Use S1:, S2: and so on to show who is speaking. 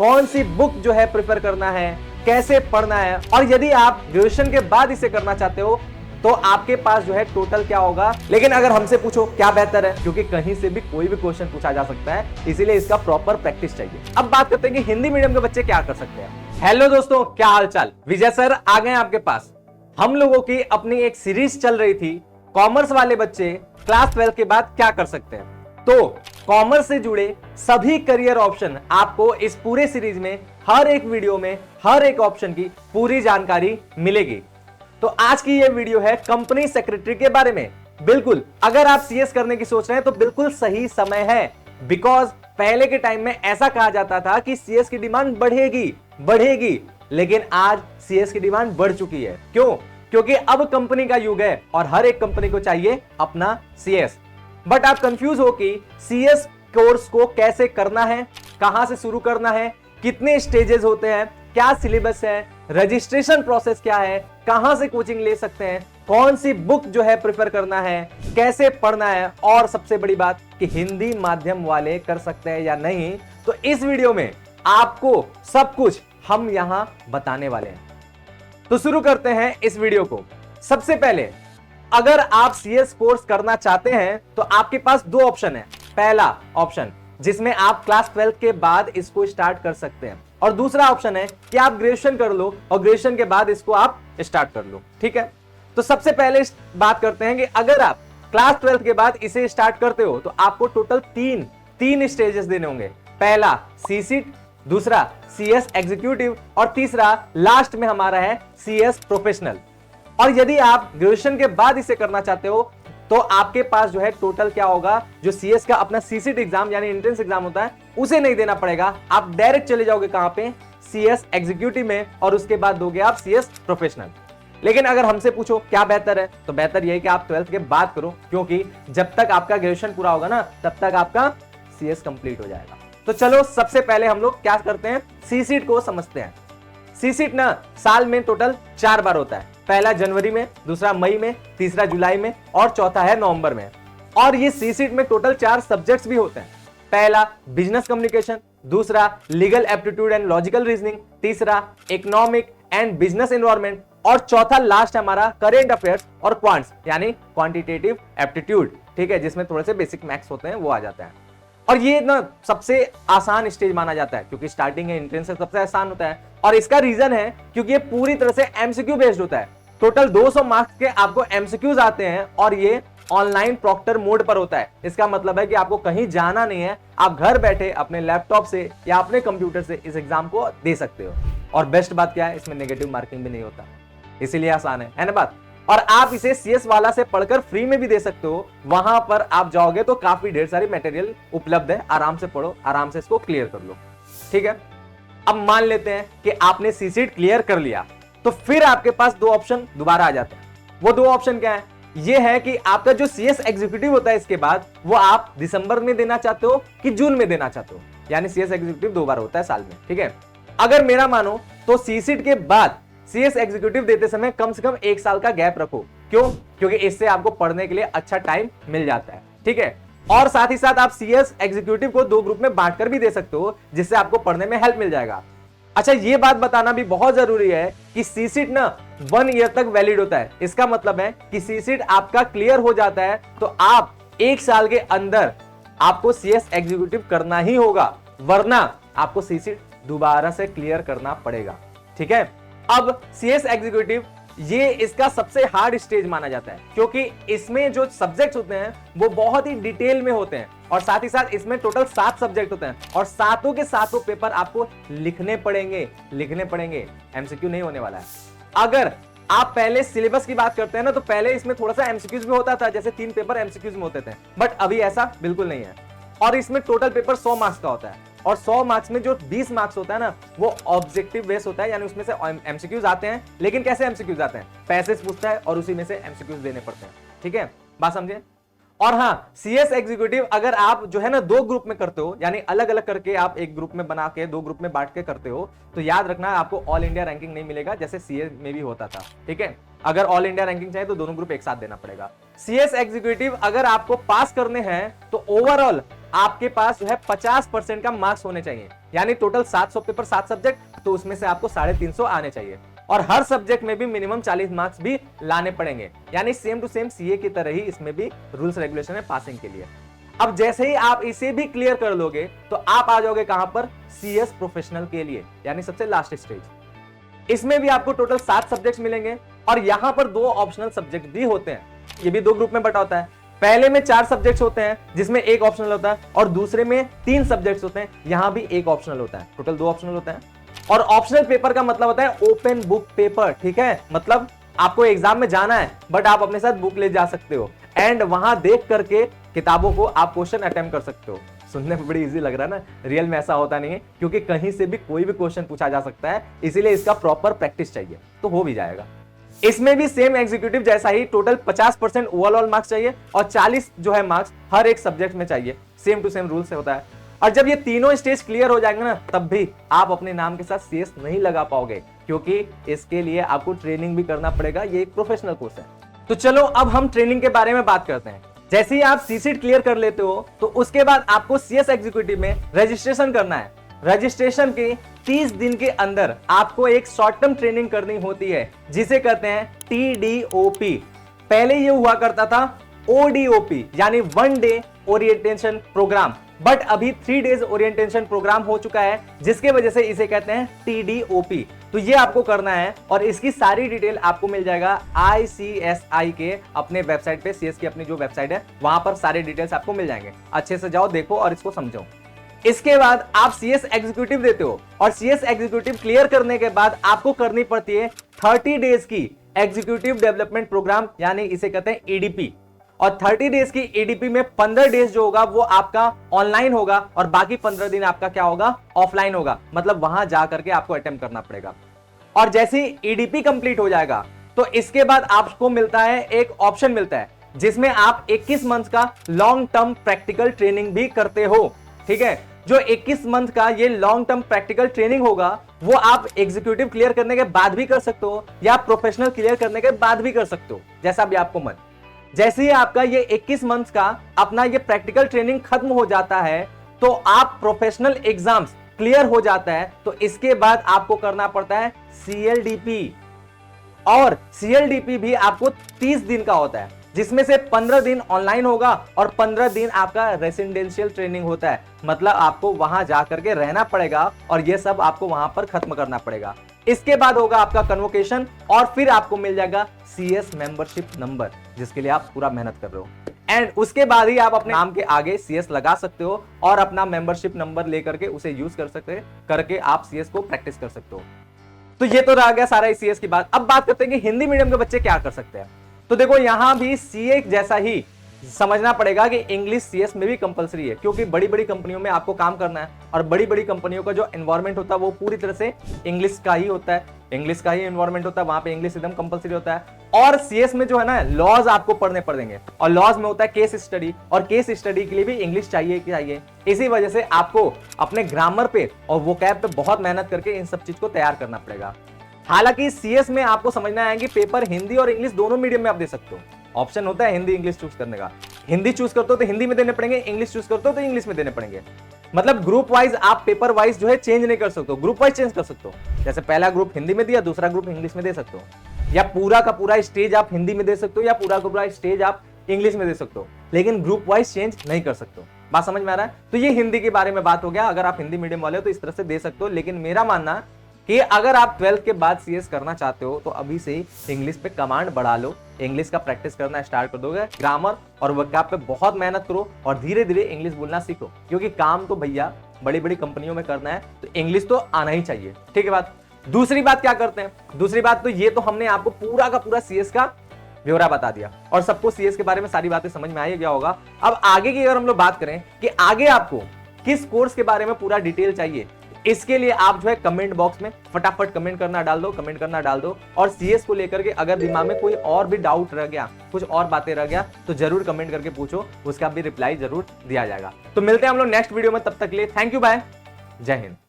S1: कौन सी बुक जो है प्रेफर करना है, कैसे पढ़ना है, और यदि आप ग्रेजुएशन के बाद इसे करना चाहते हो तो आपके पास जो है टोटल क्या होगा। लेकिन अगर हमसे पूछो क्या बेहतर है, क्योंकि कहीं से भी कोई भी क्वेश्चन पूछा जा सकता है, इसीलिए इसका प्रॉपर प्रैक्टिस चाहिए। अब बात करते हैं कि हिंदी मीडियम के बच्चे क्या कर सकते हैं। हेलो दोस्तों, क्या हाल चाल। विजय सर आ गए आपके पास। हम लोगों की अपनी एक सीरीज चल रही थी, कॉमर्स वाले बच्चे क्लास 12 के बाद क्या कर सकते हैं। तो कॉमर्स से जुड़े सभी करियर ऑप्शन आपको इस पूरे सीरीज में हर एक वीडियो में हर एक ऑप्शन की पूरी जानकारी मिलेगी। तो आज की ये वीडियो है कंपनी सेक्रेटरी के बारे में। बिल्कुल, अगर आप सीएस करने की सोच रहे हैं तो बिल्कुल सही समय है, बिकॉज पहले के टाइम में ऐसा कहा जाता था कि सीएस की डिमांड बढ़ेगी, लेकिन आज सीएस की डिमांड बढ़ चुकी है। क्यों? क्योंकि अब कंपनी का युग है और हर एक कंपनी को चाहिए अपना सीएस। बट आप कंफ्यूज हो कि सीएस कोर्स को कैसे करना है, कहां से शुरू करना है, कितने स्टेजेस होते हैं, क्या सिलेबस है, रजिस्ट्रेशन प्रोसेस क्या है, कहां से कोचिंग ले सकते हैं, कौन सी बुक जो है प्रेफर करना है, कैसे पढ़ना है, और सबसे बड़ी बात कि हिंदी माध्यम वाले कर सकते हैं या नहीं। तो इस वीडियो में आपको सब कुछ हम यहां बताने वाले हैं। तो शुरू करते हैं इस वीडियो को। सबसे पहले अगर आप सीएस कोर्स करना चाहते हैं तो आपके पास दो ऑप्शन है। पहला ऑप्शन जिसमें आप क्लास 12 के बाद इसको स्टार्ट कर सकते हैं, और दूसरा ऑप्शन है कि आप ग्रेजुएशन कर लो और ग्रेजुएशन के बाद इसको आप स्टार्ट कर लो। ठीक है, तो सबसे पहले बात करते हैं कि अगर आप क्लास 12 के बाद इसे स्टार्ट करते हो तो आपको टोटल तीन स्टेजेस देने होंगे। पहला सीसीट, दूसरा सीएस एग्जीक्यूटिव, और तीसरा लास्ट में हमारा है सीएस प्रोफेशनल। और यदि आप ग्रेजुएशन के बाद इसे करना चाहते हो तो आपके पास जो है टोटल क्या होगा, जो सीएस का अपना सीसीट एग्जाम यानी एंट्रेंस एग्जाम होता है उसे नहीं देना पड़ेगा। आप डायरेक्ट चले जाओगे कहां पे, सीएस एग्जीक्यूटिव में, और उसके बाद दोगे आप सीएस प्रोफेशनल। लेकिन अगर हमसे पूछो क्या बेहतर है, तो बेहतर यह है कि आप 12th के बाद करो, क्योंकि जब तक आपका ग्रेजुएशन पूरा होगा ना तब तक आपका सीएस कंप्लीट हो जाएगा। तो चलो सबसे पहले हम लोग क्या करते हैं, सीसीट को समझते हैं। सीसीट ना साल में टोटल 4 बार होता है। पहला जनवरी में, दूसरा मई में, तीसरा जुलाई में, और चौथा है नवंबर में। और ये सीसीट में टोटल 4 सब्जेक्ट्स भी होते हैं। पहला बिजनेस कम्युनिकेशन, दूसरा legal aptitude and logical reasoning, तीसरा इकोनॉमिक एंड बिजनेस एनवायरनमेंट, और चौथा लास्ट हमारा करेंट अफेयर्स और क्वांट्स यानी क्वांटिटेटिव एप्टीट्यूड। ठीक है, जिसमें थोड़े से बेसिक मैथ्स होते हैं वो आ जाता है। और ये ना सबसे आसान स्टेज माना जाता है, क्योंकि स्टार्टिंग है, एंट्रेंस है, सबसे आसान होता है। और इसका रीजन है क्योंकि ये पूरी तरह से एमसीक्यू बेस्ड होता है। टोटल 200 मार्क्स के आपको एमसीक्यूज आते हैं, और ये ऑनलाइन प्रॉक्टर मोड पर होता है। इसका मतलब है कि आपको कहीं जाना नहीं है, आप घर बैठे अपने लैपटॉप से या अपने कंप्यूटर से इस एग्जाम को दे सकते हो। और बेस्ट बात क्या है, इसमें नेगेटिव मार्किंग भी नहीं होता, इसीलिए आसान है ना बात। और आप इसे सीएस वाला से पढ़कर फ्री में भी दे सकते हो। वहां पर आप जाओगे तो काफी ढेर सारी मटेरियल उपलब्ध है, आराम से पढ़ो, आराम से इसको क्लियर कर लो। ठीक है, अब मान लेते हैं कि आपने सीसीट क्लियर कर लिया, तो फिर आपके पास दो ऑप्शन दोबारा आ जाते हैं। वो दो ऑप्शन क्या है, ये है कि आपका जो सीएस एग्जीक्यूटिव होता है इसके बाद वो आप दिसंबर में देना चाहते हो कि जून में देना चाहते हो, यानी सीएस एग्जीक्यूटिव 2 बार होता है साल में। ठीक है, अगर मेरा मानो तो सीसीट के बाद सीएस एग्जीक्यूटिव देते समय कम से कम 1 साल का गैप रखो। क्यों? क्योंकि इससे आपको पढ़ने के लिए अच्छा टाइम मिल जाता है। ठीक है, और साथ ही साथ आप सीएस एग्जीक्यूटिव को 2 ग्रुप में बांटकर भी दे सकते हो, जिससे आपको पढ़ने में हेल्प मिल जाएगा। अच्छा, ये बात बताना भी बहुत जरूरी है कि सीसीट ना 1 ईयर तक वैलिड होता है। इसका मतलब है कि सीसीट आपका क्लियर हो जाता है तो आप 1 साल के अंदर आपको सीएस एग्जीक्यूटिव करना ही होगा, वरना आपको सीसीट दोबारा से क्लियर करना पड़ेगा। ठीक है, अब सीएस एग्जीक्यूटिव ये इसका सबसे हार्ड स्टेज माना जाता है, क्योंकि इसमें जो सब्जेक्ट्स होते हैं वो बहुत ही डिटेल में होते हैं, और साथ ही साथ इसमें टोटल 7 सब्जेक्ट होते हैं, और सातों के सातों पेपर आपको लिखने पड़ेंगे, एमसीक्यू नहीं होने वाला है। अगर आप पहले सिलेबस की बात करते हैं ना, तो पहले इसमें थोड़ा सा एमसीक्यूज भी होता था, जैसे 3 पेपर एमसीक्यूज में होते थे, बट अभी ऐसा बिल्कुल नहीं है। और इसमें टोटल पेपर 100 मार्क्स का होता है, और 100 मार्क्स में जो 20 मार्क्स होता है ना वो ऑब्जेक्टिव बेस होता है, यानी उसमें से एमसीक्यूज आते हैं। लेकिन कैसे एमसीक्यूज आते हैं, पैसेज पूछता है और उसी में से एमसीक्यूज देने पड़ते हैं। ठीक है, बात समझे। और हाँ, सीएस एग्जीक्यूटिव अगर आप जो है ना 2 ग्रुप में करते हो, यानी अलग अलग करके आप एक ग्रुप में बना के 2 ग्रुप में बांट के करते हो, तो याद रखना आपको ऑल इंडिया रैंकिंग नहीं मिलेगा, जैसे सीए में भी होता था। ठीक है, अगर ऑल इंडिया रैंकिंग चाहिए तो दोनों ग्रुप एक साथ देना पड़ेगा। सीएस एग्जीक्यूटिव अगर आपको पास करने हैं तो ओवरऑल आपके पास जो है 50% का मार्क्स होने चाहिए, यानी टोटल 700 पेपर 7 सब्जेक्ट, तो उसमें से आपको 350 आने चाहिए। और हर सब्जेक्ट में भी मिनिमम 40 मार्क्स भी लाने पड़ेंगे, यानी सेम टू सेम सीए की तरह ही इसमें भी रूल्स रेगुलेशन है पासिंग के लिए। अब जैसे ही आप इसे भी क्लियर कर लोगे तो आप आ जाओगे कहां पर, सीएस प्रोफेशनल के लिए, यानी सबसे लास्ट स्टेज। इसमें भी आपको टोटल 7 सब्जेक्ट्स मिलेंगे और यहां पर 2 ऑप्शनल सब्जेक्ट भी होते हैं। ये भी 2 ग्रुप में बटा होता है। पहले में 4 सब्जेक्ट्स होते हैं जिसमें 1 ऑप्शनल होता है, और दूसरे में 3 सब्जेक्ट्स होते हैं, यहां भी 1 ऑप्शनल होता है। टोटल 2 ऑप्शनल होते हैं। और ऑप्शनल पेपर का मतलब होता है ओपन बुक पेपर, ठीक है। मतलब आपको एग्जाम में जाना है बट आप अपने साथ बुक ले जा सकते हो एंड वहां देख करके किताबों को आप क्वेश्चन अटेम्प्ट कर सकते हो। सुनने में बड़ी इजी लग रहा है ना, रियल में ऐसा होता नहीं है, क्योंकि कहीं से भी कोई भी क्वेश्चन पूछा जा सकता है, इसीलिए इसका प्रॉपर प्रैक्टिस चाहिए, तो हो भी जाएगा। इसमें भी सेम एग्जीक्यूटिव जैसा ही टोटल 50% ओवरऑल मार्क्स चाहिए और 40 जो है मार्क्स हर एक सब्जेक्ट में चाहिए, सेम टू सेम रूल से होता है। और जब ये तीनों स्टेज क्लियर हो जाएंगे ना, तब भी आप अपने नाम के साथ सीएस नहीं लगा पाओगे, क्योंकि इसके लिए आपको ट्रेनिंग भी करना पड़ेगा। ये एक प्रोफेशनल कोर्स है। तो चलो अब हम ट्रेनिंग के बारे में बात करते हैं। जैसे ही आप सीसीट क्लियर कर लेते हो तो उसके बाद आपको सीएस एग्जीक्यूटिव में रजिस्ट्रेशन करना है। रजिस्ट्रेशन के 30 दिन के अंदर आपको एक शॉर्ट टर्म ट्रेनिंग करनी होती है, जिसे कहते हैं टीडीओपी। पहले ये हुआ करता था ओडीओपी, यानी 1 डे ओरिएंटेशन प्रोग्राम, बट अभी 3 डेज ओरिएंटेशन प्रोग्राम हो चुका है, जिसके वजह से इसे कहते हैं टीडीओपी। तो ये आपको करना है और इसकी सारी डिटेल आपको मिल जाएगा ICSI के अपने वेबसाइट पे। सीएस की अपनी जो वेबसाइट है वहां पर सारे डिटेल्स आपको मिल जाएंगे। अच्छे से जाओ, देखो और इसको समझो। इसके बाद आप सीएस एग्जीक्यूटिव देते हो और सीएस एग्जीक्यूटिव क्लियर करने के बाद आपको करनी पड़ती है 30 डेज की एग्जीक्यूटिव डेवलपमेंट प्रोग्राम, यानी इसे कहते हैं ईडीपी। और 30 डेज की ईडीपी में 15 डेज जो होगा वो आपका ऑनलाइन होगा और बाकी 15 दिन आपका क्या होगा, ऑफलाइन होगा। मतलब वहां जाकर के आपको अटेम्प्ट करना पड़ेगा। और जैसे ही ईडीपी कंप्लीट हो जाएगा तो इसके बाद आपको मिलता है एक ऑप्शन मिलता है, जिसमें आप 21 मंथ का लॉन्ग टर्म प्रैक्टिकल ट्रेनिंग भी करते हो, ठीक है। जो 21 मंथ का ये लॉन्ग टर्म प्रैक्टिकल ट्रेनिंग होगा वो आप एग्जीक्यूटिव क्लियर करने के बाद भी कर सकते हो या प्रोफेशनल क्लियर करने के बाद भी कर सकते हो, जैसा भी आपको मन। जैसे ही आपका ये 21 मंथ का अपना ये प्रैक्टिकल ट्रेनिंग खत्म हो जाता है तो आप प्रोफेशनल एग्जाम्स क्लियर हो जाता है, तो इसके बाद आपको करना पड़ता है CLDP। और CLDP भी आपको 30 दिन का होता है, जिसमें से 15 दिन ऑनलाइन होगा और 15 दिन आपका रेसिडेंशियल ट्रेनिंग होता है। मतलब आपको वहां जाकर के रहना पड़ेगा और ये सब आपको वहां पर खत्म करना पड़ेगा। इसके बाद होगा आपका कन्वोकेशन और फिर आपको मिल जाएगा CS मेंबरशिप नंबर, जिसके लिए आप पूरा मेहनत कर रहे हो। एंड उसके बाद ही आप अपने नाम के आगे CS लगा सकते हो और अपना मेंबरशिप नंबर लेकर के उसे यूज कर सकते करके आप CS को प्रैक्टिस कर सकते हो। तो ये तो रह गया सारा CS की बात। अब बात करते हैं कि हिंदी मीडियम के बच्चे क्या कर सकते हैं। तो देखो यहां भी CA जैसा ही समझना पड़ेगा कि इंग्लिश CS में भी कंपलसरी है, क्योंकि बड़ी बड़ी कंपनियों में आपको काम करना है और बड़ी बड़ी कंपनियों का जो एनवायरनमेंट होता है वो पूरी तरह से इंग्लिश का ही होता है, इंग्लिश का ही एनवायरनमेंट होता है, वहां पे इंग्लिश एकदम कंपलसरी होता है। और CS में जो है ना, लॉज आपको पढ़ने पड़ेंगे और लॉज में होता है केस स्टडी, और केस स्टडी के लिए भी इंग्लिश चाहिए। इसी वजह से आपको अपने ग्रामर पे और वोकैब पे बहुत मेहनत करके इन सब चीज को तैयार करना पड़ेगा। हालांकि CS में आपको समझना है कि पेपर हिंदी और इंग्लिश दोनों मीडियम में आप दे सकते हो। ऑप्शन होता है हिंदी इंग्लिश चूज करने का। हिंदी चूज करते हो तो हिंदी में देने पड़ेंगे, इंग्लिश चूज करते हो तो इंग्लिश में देने पड़ेंगे। मतलब ग्रुप वाइज आप पेपर वाइज जो है चेंज नहीं कर सकते हो, ग्रुप वाइज चेंज कर सकते हो। जैसे पहला ग्रुप हिंदी में दिया, दूसरा ग्रुप इंग्लिश में दे सकते हो, या पूरा का पूरा स्टेज आप हिंदी में दे सकते हो या पूरा का पूरा स्टेज आप इंग्लिश में दे सकते हो, लेकिन ग्रुप वाइज चेंज नहीं कर सकते हो। बात समझ में आ रहा है? तो ये हिंदी के बारे में बात हो गया। अगर आप हिंदी मीडियम वाले हो तो इस तरह से दे सकते हो, लेकिन मेरा मानना कि अगर आप 12th के बाद CS करना चाहते हो तो अभी से ही इंग्लिश पे कमांड बढ़ा लो, इंग्लिश का प्रैक्टिस करना स्टार्ट कर दोगे, ग्रामर और वोकैब पे बहुत मेहनत करो और धीरे धीरे इंग्लिश बोलना सीखो, क्योंकि काम तो भैया बड़ी बड़ी कंपनियों में करना है, तो इंग्लिश तो आना ही चाहिए। ठीक है बात। दूसरी बात क्या करते हैं? दूसरी बात तो ये तो हमने आपको पूरा का पूरा CS का ब्यौरा बता दिया और सबको CS के बारे में सारी बातें समझ में आई गया होगा। अब आगे की अगर हम लोग बात करें कि आगे आपको किस कोर्स के बारे में पूरा डिटेल चाहिए, इसके लिए आप जो है कमेंट बॉक्स में फटाफट कमेंट करना डाल दो और CS को लेकर के अगर दिमाग में कोई और भी डाउट रह गया, कुछ और बातें रह गया, तो जरूर कमेंट करके पूछो, उसका भी रिप्लाई जरूर दिया जाएगा। तो मिलते हैं हम लोग नेक्स्ट वीडियो में, तब तक के लिए थैंक यू, बाय, जय हिंद।